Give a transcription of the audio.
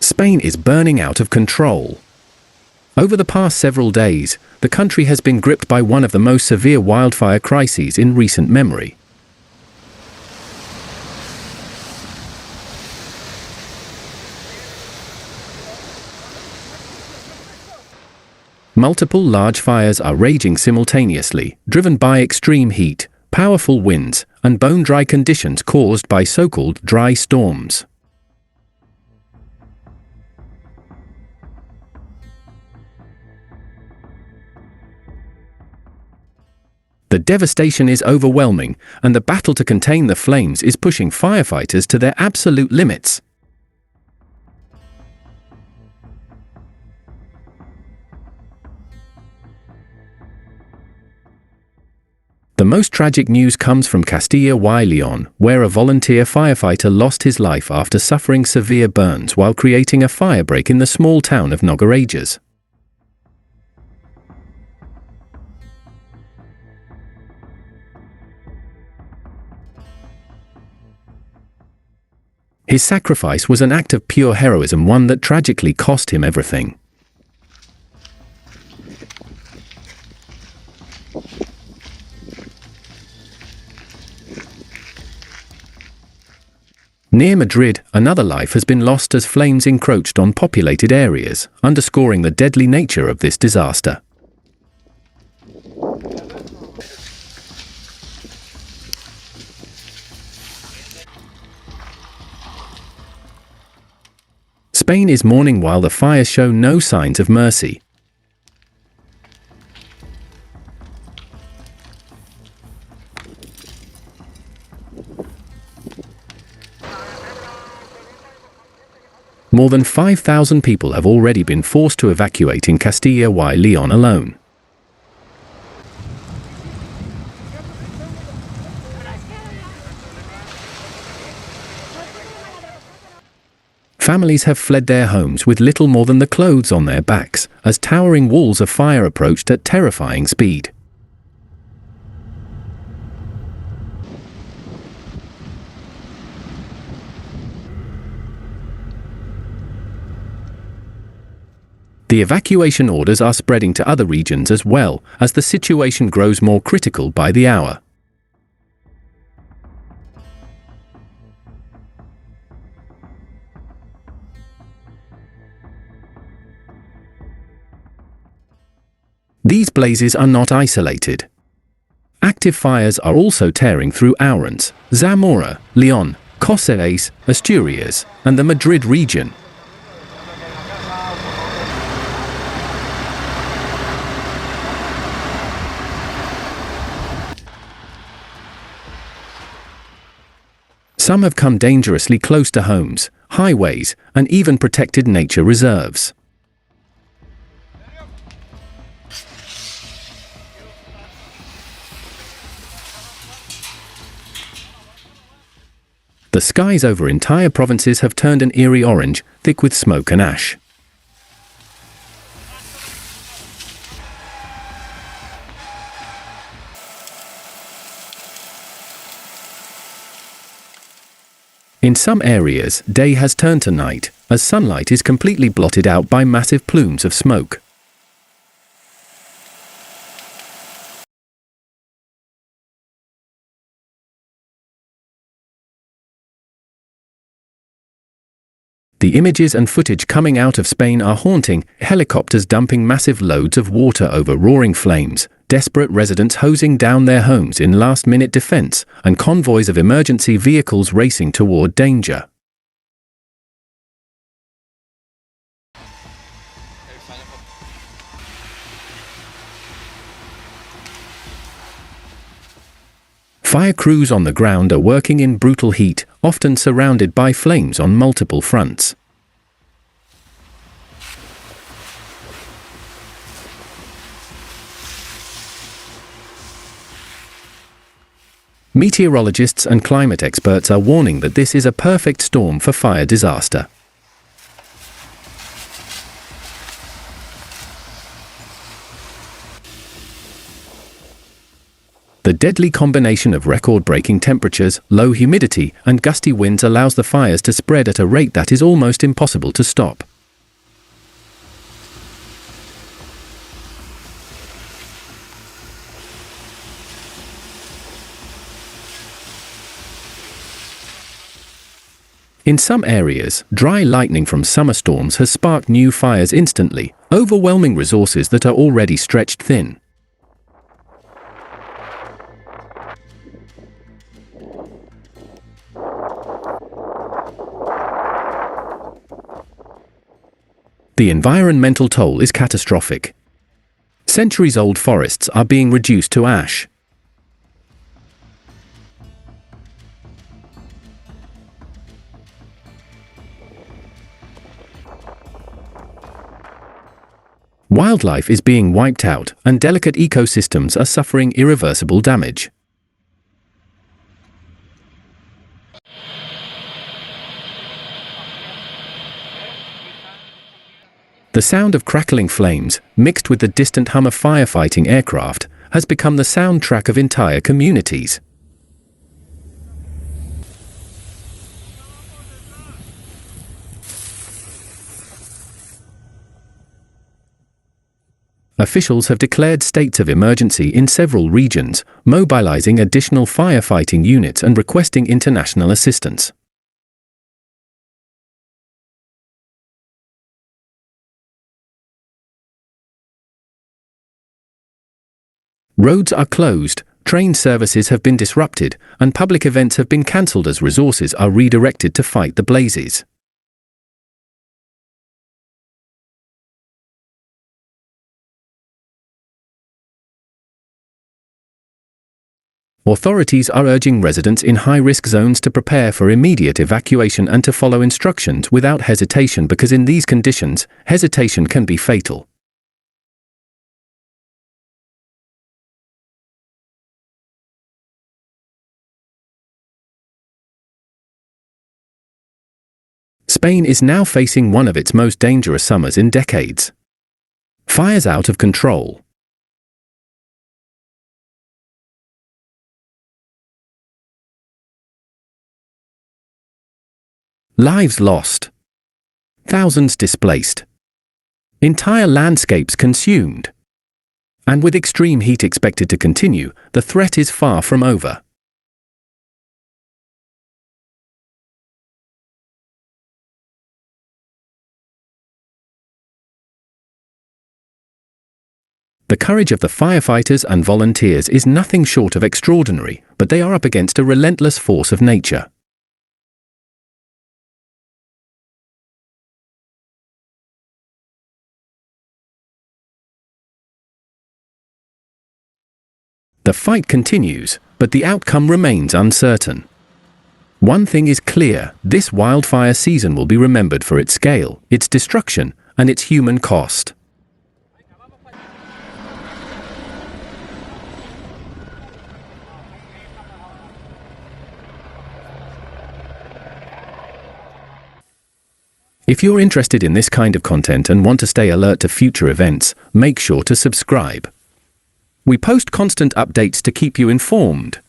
Spain is burning out of control. Over the past several days, the country has been gripped by one of the most severe wildfire crises in recent memory. Multiple large fires are raging simultaneously, driven by extreme heat, powerful winds, and bone-dry conditions caused by so-called dry storms. The devastation is overwhelming, and the battle to contain the flames is pushing firefighters to their absolute limits. The most tragic news comes from Castilla y León, where a volunteer firefighter lost his life after suffering severe burns while creating a firebreak in the small town of Nogarajas. His sacrifice was an act of pure heroism, one that tragically cost him everything. Near Madrid, another life has been lost as flames encroached on populated areas, underscoring the deadly nature of this disaster. Spain is mourning while the fires show no signs of mercy. More than 5,000 people have already been forced to evacuate in Castilla y León alone. Families have fled their homes with little more than the clothes on their backs, as towering walls of fire approached at terrifying speed. The evacuation orders are spreading to other regions as well, as the situation grows more critical by the hour. These blazes are not isolated. Active fires are also tearing through Orense, Zamora, León, Cáceres, Asturias, and the Madrid region. Some have come dangerously close to homes, highways, and even protected nature reserves. The skies over entire provinces have turned an eerie orange, thick with smoke and ash. In some areas, day has turned to night, as sunlight is completely blotted out by massive plumes of smoke. The images and footage coming out of Spain are haunting: helicopters dumping massive loads of water over roaring flames, desperate residents hosing down their homes in last-minute defense, and convoys of emergency vehicles racing toward danger. Fire crews on the ground are working in brutal heat, often surrounded by flames on multiple fronts. Meteorologists and climate experts are warning that this is a perfect storm for fire disaster. The deadly combination of record-breaking temperatures, low humidity, and gusty winds allows the fires to spread at a rate that is almost impossible to stop. In some areas, dry lightning from summer storms has sparked new fires instantly, overwhelming resources that are already stretched thin. The environmental toll is catastrophic. Centuries-old forests are being reduced to ash. Wildlife is being wiped out, and delicate ecosystems are suffering irreversible damage. The sound of crackling flames, mixed with the distant hum of firefighting aircraft, has become the soundtrack of entire communities. Officials have declared states of emergency in several regions, mobilizing additional firefighting units and requesting international assistance. Roads are closed, train services have been disrupted, and public events have been cancelled as resources are redirected to fight the blazes. Authorities are urging residents in high-risk zones to prepare for immediate evacuation and to follow instructions without hesitation, because in these conditions, hesitation can be fatal. Spain is now facing one of its most dangerous summers in decades. Fires out of control. Lives lost. Thousands displaced. Entire landscapes consumed. And with extreme heat expected to continue, the threat is far from over. The courage of the firefighters and volunteers is nothing short of extraordinary, but they are up against a relentless force of nature. The fight continues, but the outcome remains uncertain. One thing is clear: this wildfire season will be remembered for its scale, its destruction, and its human cost. If you're interested in this kind of content and want to stay alert to future events, make sure to subscribe. We post constant updates to keep you informed.